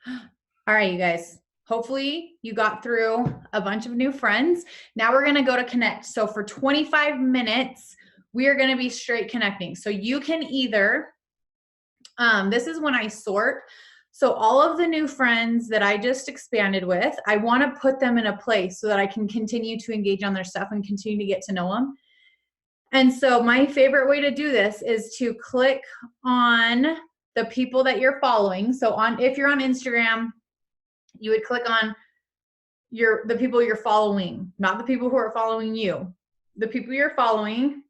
All right, you guys. Hopefully you got through a bunch of new friends. Now we're going to go to connect. So for 25 minutes, we are going to be straight connecting. So you can either, this is when I sort. So all of the new friends that I just expanded with, I want to put them in a place so that I can continue to engage on their stuff and continue to get to know them. And so my favorite way to do this is to click on the people that you're following. So if you're on Instagram, you would click on the people you're following, not the people who are following you, the people you're following.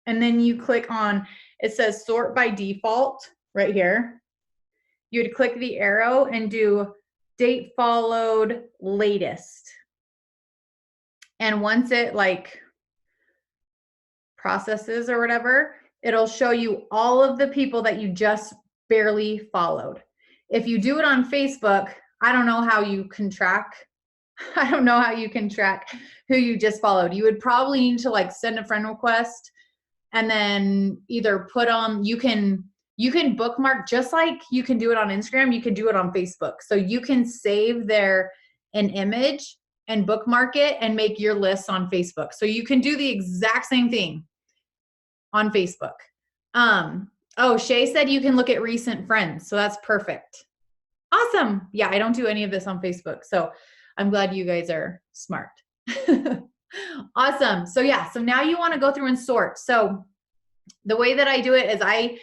And then you click on, it says sort by default right here. You would click the arrow and do date followed latest. And once it like processes or whatever, it'll show you all of the people that you just barely followed. If you do it on Facebook, I don't know how you can track. I don't know how you can track who you just followed. You would probably need to like send a friend request and then either put them, you can bookmark just like you can do it on Instagram, you can do it on Facebook. So you can save an image and bookmark it and make your lists on Facebook. So you can do the exact same thing on Facebook. Oh, Shay said you can look at recent friends. So that's perfect. Awesome. Yeah, I don't do any of this on Facebook. So I'm glad you guys are smart. Awesome. So yeah, so now you want to go through and sort. So the way that I do it is I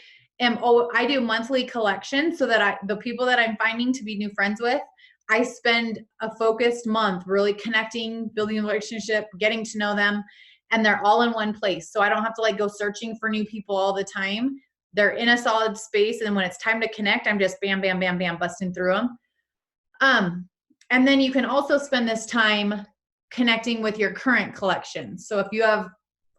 do monthly collections so that the people that I'm finding to be new friends with, I spend a focused month really connecting, building a relationship, getting to know them, and they're all in one place. So I don't have to like go searching for new people all the time. They're in a solid space. And when it's time to connect, I'm just bam, bam, bam, bam, busting through them. And then you can also spend this time connecting with your current collection. So if you have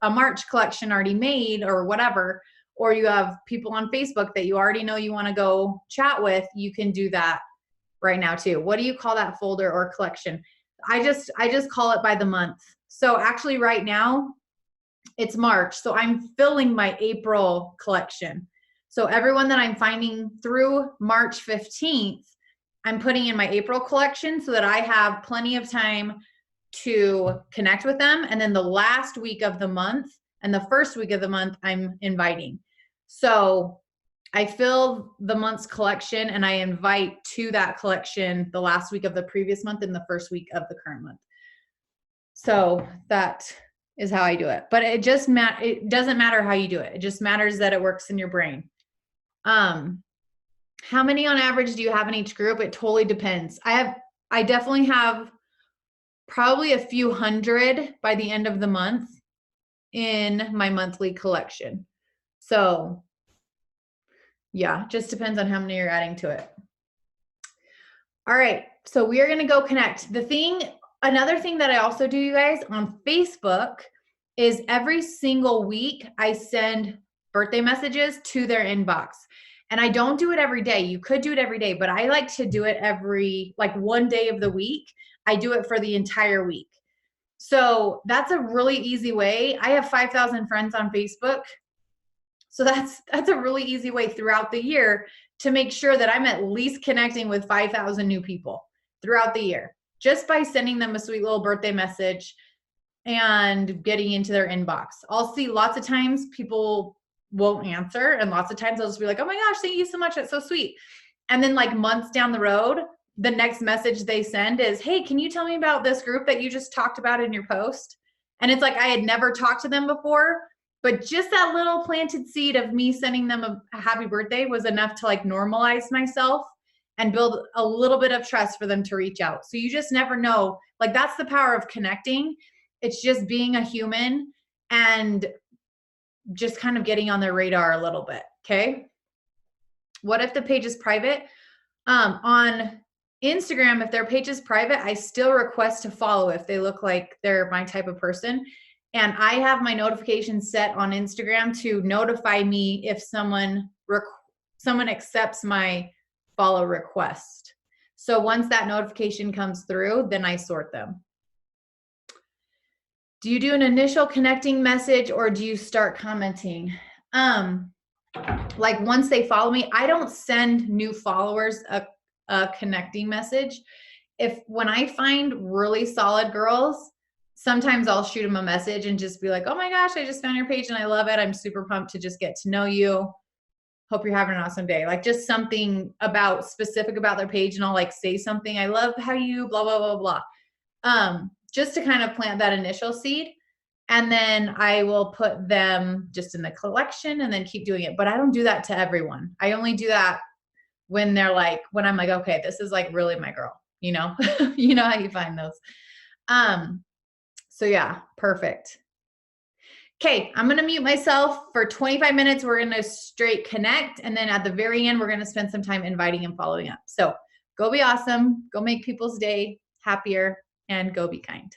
a March collection already made or whatever, or you have people on Facebook that you already know you want to go chat with, you can do that right now too. What do you call that folder or collection? I just call it by the month. So actually right now it's March. So I'm filling my April collection. So everyone that I'm finding through March 15th, I'm putting in my April collection so that I have plenty of time to connect with them. And then the last week of the month and the first week of the month, I'm inviting. So I fill the month's collection and I invite to that collection the last week of the previous month and the first week of the current month. So that is how I do it. But it doesn't matter how you do it. It just matters that it works in your brain. How many on average do you have in each group? It totally depends. I definitely have probably a few hundred by the end of the month in my monthly collection. So yeah, just depends on how many you're adding to it. All right, so we are going to go connect. Another thing that I also do, you guys, on Facebook is every single week I send birthday messages to their inbox. And I don't do it every day. You could do it every day, but I like to do it like one day of the week. I do it for the entire week. So that's a really easy way. I have 5,000 friends on Facebook. So that's a really easy way throughout the year to make sure that I'm at least connecting with 5,000 new people throughout the year, just by sending them a sweet little birthday message and getting into their inbox. I'll see lots of times people won't answer, and lots of times I'll just be like, oh my gosh, thank you so much, that's so sweet. And then like months down the road, the next message they send is, hey, can you tell me about this group that you just talked about in your post? And it's like I had never talked to them before, but just that little planted seed of me sending them a happy birthday was enough to like normalize myself and build a little bit of trust for them to reach out. So you just never know. Like that's the power of connecting. It's just being a human and just kind of getting on their radar a little bit. Okay. What if the page is private? On Instagram, if their page is private, I still request to follow if they look like they're my type of person. And I have my notifications set on Instagram to notify me if someone accepts my follow request. So once that notification comes through, then I sort them. Do you do an initial connecting message or do you start commenting? Like once they follow me, I don't send new followers a connecting message. When I find really solid girls, sometimes I'll shoot them a message and just be like, oh my gosh, I just found your page and I love it. I'm super pumped to just get to know you. Hope you're having an awesome day. Like just something specific about their page, and I'll like say something. I love how you blah, blah, blah, blah. Just to kind of plant that initial seed. And then I will put them just in the collection and then keep doing it. But I don't do that to everyone. I only do that when I'm like, okay, this is like really my girl, you know, you know how you find those. So yeah, perfect. Okay, I'm going to mute myself for 25 minutes. We're going to straight connect. And then at the very end, we're going to spend some time inviting and following up. So go be awesome. Go make people's day happier, and go be kind.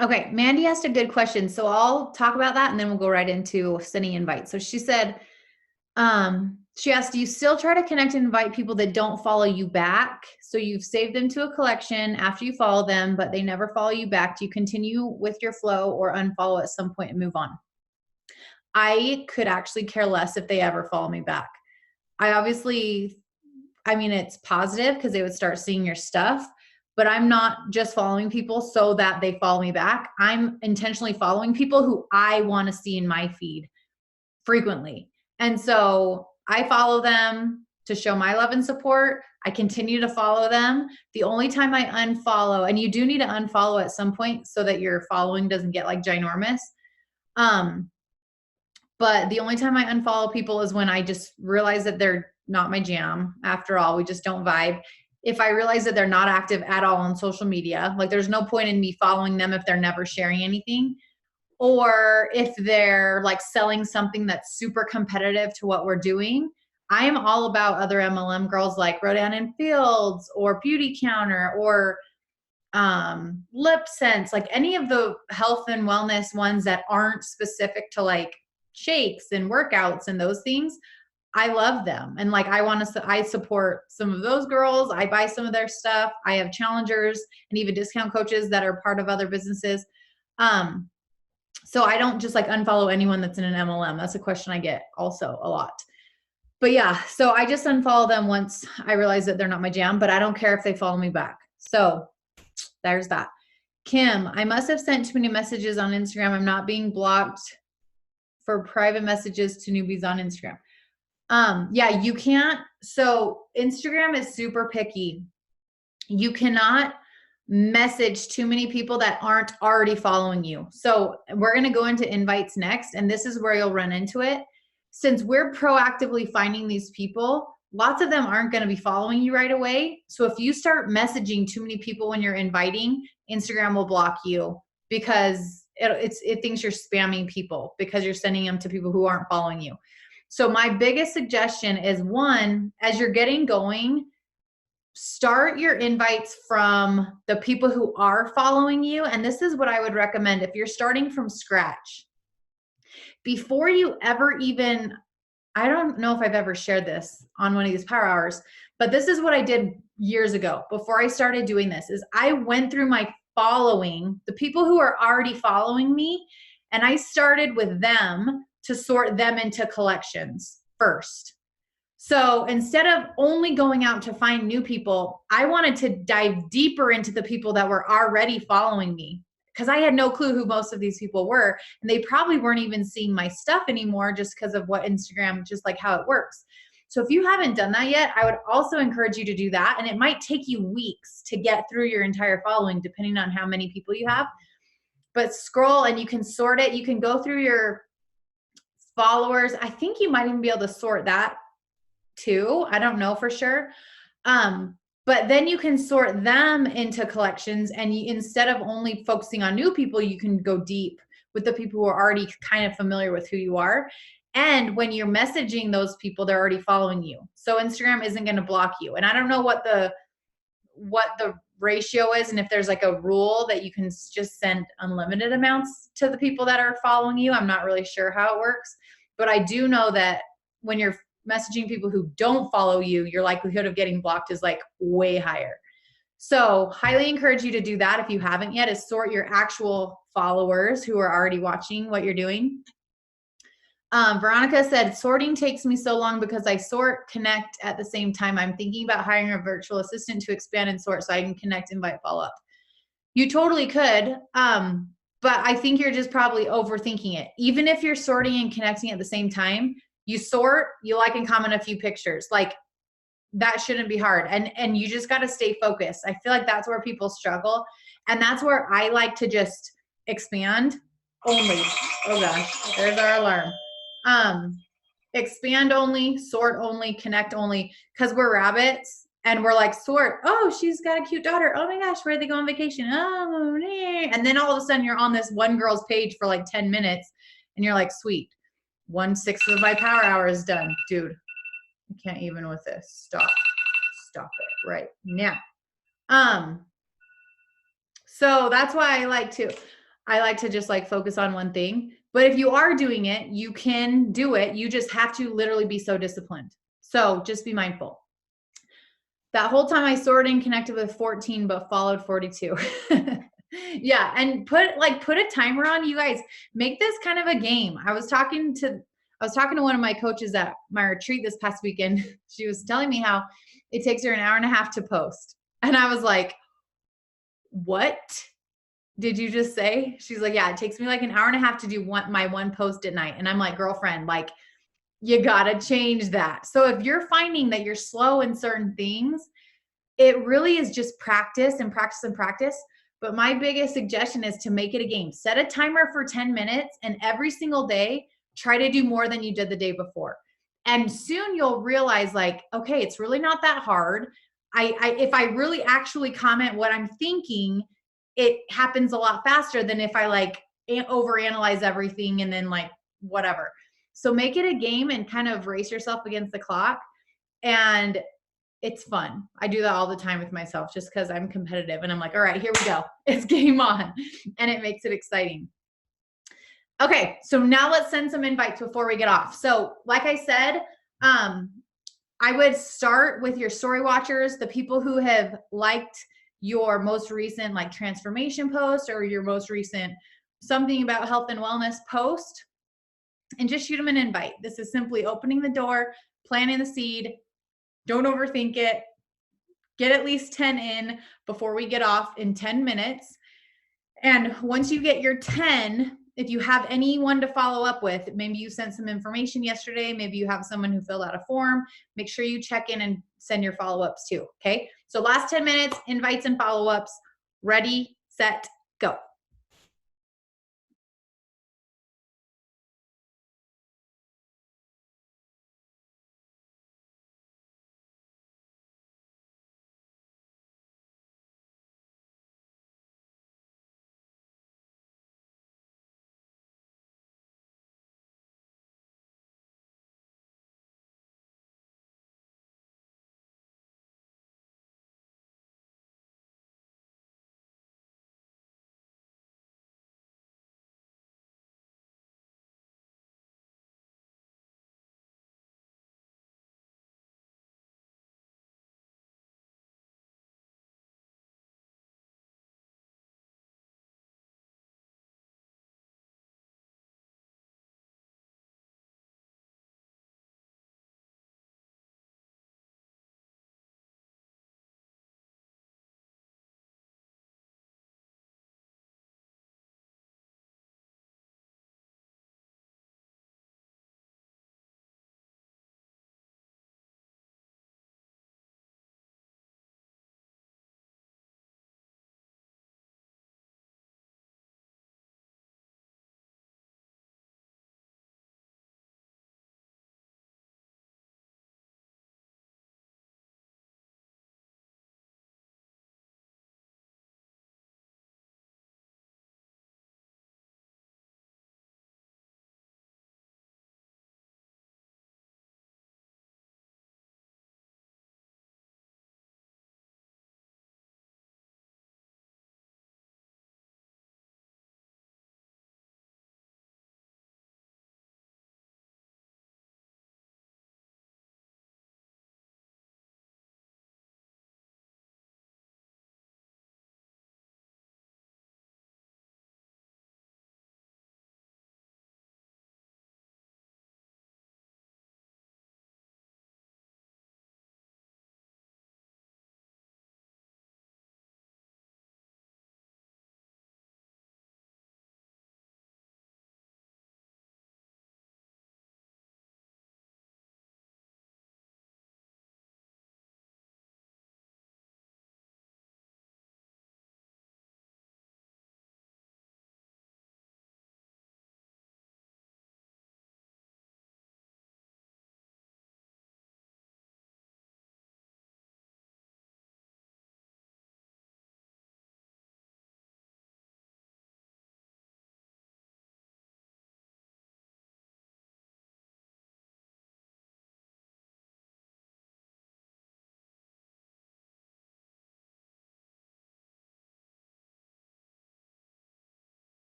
Okay, Mandy asked a good question. So I'll talk about that and then we'll go right into sending invites. So she said, she asked, do you still try to connect and invite people that don't follow you back? So you've saved them to a collection after you follow them, but they never follow you back. Do you continue with your flow or unfollow at some point and move on? I could actually care less if they ever follow me back. I mean, it's positive because they would start seeing your stuff, but I'm not just following people so that they follow me back. I'm intentionally following people who I want to see in my feed frequently. And so I follow them to show my love and support. I continue to follow them. The only time I unfollow, and you do need to unfollow at some point so that your following doesn't get like ginormous. But the only time I unfollow people is when I just realize that they're not my jam. After all, we just don't vibe. If I realize that they're not active at all on social media, like there's no point in me following them if they're never sharing anything, or if they're like selling something that's super competitive to what we're doing. I am all about other MLM girls like Rodan and Fields or Beauty Counter or Lip Sense, like any of the health and wellness ones that aren't specific to like shakes and workouts and those things. I love them. And like, I support some of those girls. I buy some of their stuff. I have challengers and even discount coaches that are part of other businesses. So I don't just like unfollow anyone that's in an MLM. That's a question I get also a lot. But yeah, so I just unfollow them once I realize that they're not my jam, but I don't care if they follow me back. So there's that. Kim, I must have sent too many messages on Instagram. I'm not being blocked for private messages to newbies on Instagram. Yeah, you can't. So Instagram is super picky. You cannot message too many people that aren't already following you. So we're going to go into invites next, and this is where you'll run into it. Since we're proactively finding these people, lots of them aren't going to be following you right away. So if you start messaging too many people when you're inviting, Instagram will block you because it thinks you're spamming people because you're sending them to people who aren't following you. So my biggest suggestion is, one, as you're getting going, start your invites from the people who are following you. And this is what I would recommend if you're starting from scratch. Before you ever even, I don't know if I've ever shared this on one of these power hours, but this is what I did years ago before I started doing this, is I went through my following, the people who are already following me, and I started with them to sort them into collections first. So instead of only going out to find new people, I wanted to dive deeper into the people that were already following me, because I had no clue who most of these people were. And they probably weren't even seeing my stuff anymore just because of what Instagram, just like how it works. So if you haven't done that yet, I would also encourage you to do that. And it might take you weeks to get through your entire following, depending on how many people you have. But scroll and you can sort it. You can go through your followers. I think you might even be able to sort that too. I don't know for sure. But then you can sort them into collections, and instead of only focusing on new people, you can go deep with the people who are already kind of familiar with who you are. And when you're messaging those people, they're already following you. So Instagram isn't going to block you. And I don't know what the ratio is, and if there's like a rule that you can just send unlimited amounts to the people that are following you. I'm not really sure how it works, but I do know that when you're messaging people who don't follow you, your likelihood of getting blocked is like way higher. So highly encourage you to do that if you haven't yet, is sort your actual followers who are already watching what you're doing. Veronica said, sorting takes me so long because I sort, connect at the same time. I'm thinking about hiring a virtual assistant to expand and sort so I can connect, invite, follow up. You totally could. But I think you're just probably overthinking it. Even if you're sorting and connecting at the same time, you sort, you like and comment a few pictures. Like, that shouldn't be hard. And you just got to stay focused. I feel like that's where people struggle. And that's where I like to just expand only. Oh gosh, there's our alarm. Expand only, sort only, connect only, because we're rabbits and we're like, sort, oh, she's got a cute daughter. Oh my gosh, where did they go on vacation? Oh, and then all of a sudden you're on this one girl's page for like 10 minutes and you're like, sweet, 1/6 of my power hour is done. Dude, I can't even with this. Stop it right now. So that's why I like to, I like to just like focus on one thing. But if you are doing it, you can do it. You just have to literally be so disciplined. So just be mindful. That whole time I sorted and connected with 14, but followed 42. Yeah. And put a timer on. You guys make this kind of a game. I was talking to one of my coaches at my retreat this past weekend. She was telling me how it takes her an hour and a half to post. And I was like, what did you just say? She's like, yeah, it takes me like an hour and a half to do my one post at night. And I'm like, girlfriend, like, you got to change that. So if you're finding that you're slow in certain things, it really is just practice and practice and practice. But my biggest suggestion is to make it a game. Set a timer for 10 minutes and every single day, try to do more than you did the day before. And soon you'll realize, like, okay, it's really not that hard. If I really actually comment what I'm thinking, it happens a lot faster than if I like overanalyze everything and then like whatever. So make it a game and kind of race yourself against the clock. And it's fun. I do that all the time with myself just because I'm competitive and I'm like, all right, here we go. It's game on. And it makes it exciting. Okay, so now let's send some invites before we get off. So, like I said, I would start with your story watchers, the people who have liked your most recent like transformation post or your most recent something about health and wellness post, and just shoot them an invite. This is simply opening the door, planting the seed. Don't overthink it. Get at least 10 in before we get off in 10 minutes. And once you get your 10, if you have anyone to follow up with, maybe you sent some information yesterday, maybe you have someone who filled out a form, make sure you check in and send your follow-ups too, okay? So last 10 minutes, invites and follow-ups, ready, set, go.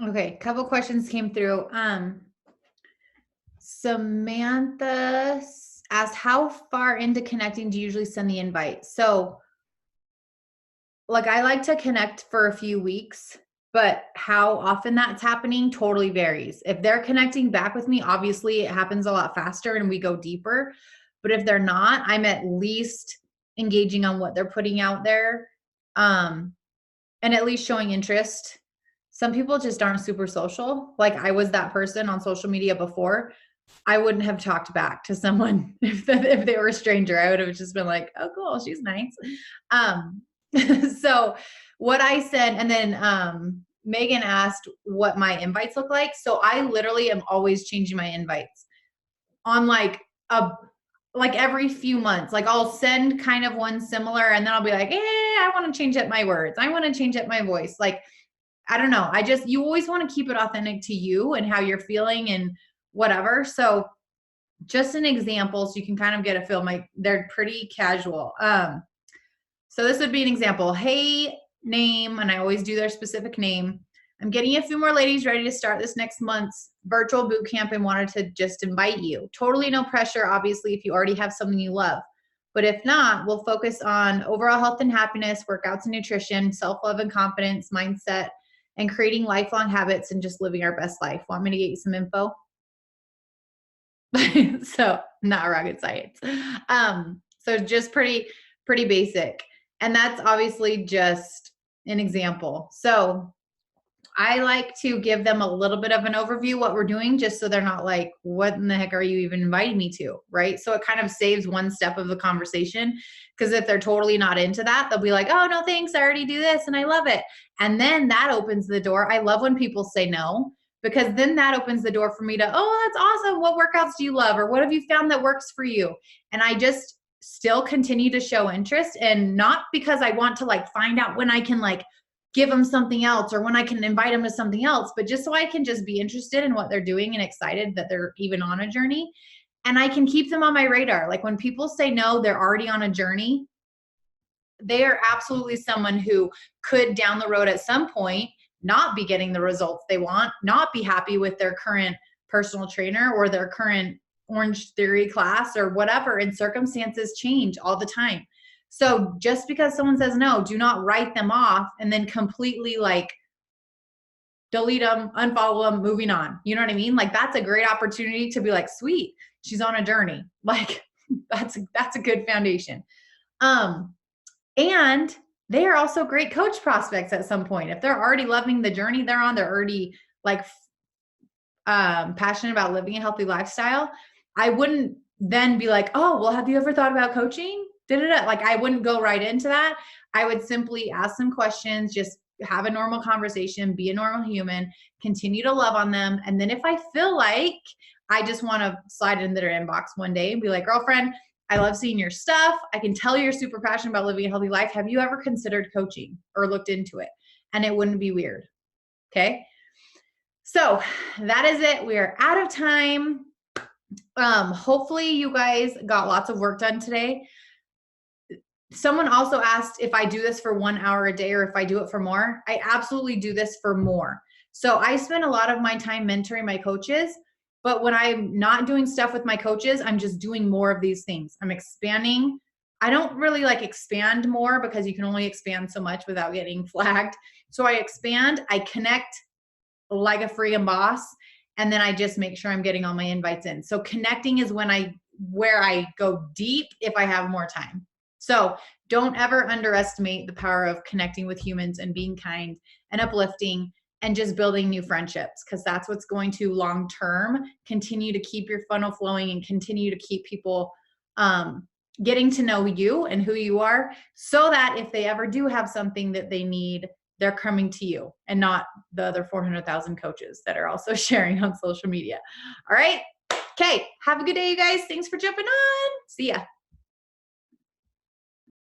Okay, couple questions came through. Samantha asked, how far into connecting do you usually send the invite? So, like, I like to connect for a few weeks, but how often that's happening totally varies. If they're connecting back with me, obviously it happens a lot faster and we go deeper. But if they're not, I'm at least engaging on what they're putting out there, um, and at least showing interest. Some people just aren't super social. Like, I was that person on social media before. I wouldn't have talked back to someone if they were a stranger. I would have just been like, "Oh, cool, she's nice." Um, so what I said, and then Megan asked what my invites look like. So I literally am always changing my invites on a like every few months. Like, I'll send kind of one similar, and then I'll be like, I want to change up my words. I want to change up my voice. Like, I don't know. You always want to keep it authentic to you and how you're feeling and whatever. So just an example, so you can kind of get a feel. They're pretty casual. So this would be an example. Hey, name, and I always do their specific name. I'm getting a few more ladies ready to start this next month's virtual boot camp and wanted to just invite you. Totally no pressure, obviously, if you already have something you love. But if not, we'll focus on overall health and happiness, workouts and nutrition, self-love and confidence, mindset, and creating lifelong habits and just living our best life. Want me to get you some info? So not rocket science. So just pretty basic. And that's obviously just an example. So I like to give them a little bit of an overview what we're doing, just so they're not like, what in the heck are you even inviting me to? Right. So it kind of saves one step of the conversation. Because if they're totally not into that, they'll be like, oh, no, thanks. I already do this and I love it. And then that opens the door. I love when people say no, because then that opens the door for me to, oh, that's awesome. What workouts do you love? Or what have you found that works for you? And I just still continue to show interest, and not because I want to like find out when I can like give them something else or when I can invite them to something else, but just so I can just be interested in what they're doing and excited that they're even on a journey. And I can keep them on my radar. Like, when people say no, they're already on a journey. They are absolutely someone who could down the road at some point not be getting the results they want, not be happy with their current personal trainer or their current Orange Theory class or whatever, and circumstances change all the time. So just because someone says no, do not write them off and then completely like delete them, unfollow them, moving on. You know what I mean? Like, that's a great opportunity to be like, sweet, she's on a journey. Like, that's a good foundation. And they are also great coach prospects at some point. If they're already loving the journey they're on, they're already like passionate about living a healthy lifestyle. I wouldn't then be like, oh, well, have you ever thought about coaching? Da-da-da. Like, I wouldn't go right into that. I would simply ask some questions, just have a normal conversation, be a normal human, continue to love on them. And then if I feel like I just want to slide into their inbox one day and be like, girlfriend, I love seeing your stuff. I can tell you're super passionate about living a healthy life. Have you ever considered coaching or looked into it? And it wouldn't be weird. Okay. So that is it. We are out of time. Hopefully you guys got lots of work done today. Someone also asked if I do this for 1 hour a day or if I do it for more. I absolutely do this for more. So I spend a lot of my time mentoring my coaches, but when I'm not doing stuff with my coaches, I'm just doing more of these things. I'm expanding. I don't really like expand more because you can only expand so much without getting flagged. So I expand, I connect like a freaking boss, and then I just make sure I'm getting all my invites in. So connecting is where I go deep if I have more time. So don't ever underestimate the power of connecting with humans and being kind and uplifting and just building new friendships, because that's what's going to long term continue to keep your funnel flowing and continue to keep people getting to know you and who you are, so that if they ever do have something that they need, they're coming to you and not the other 400,000 coaches that are also sharing on social media. All right. Okay. Have a good day, you guys. Thanks for jumping on. See ya.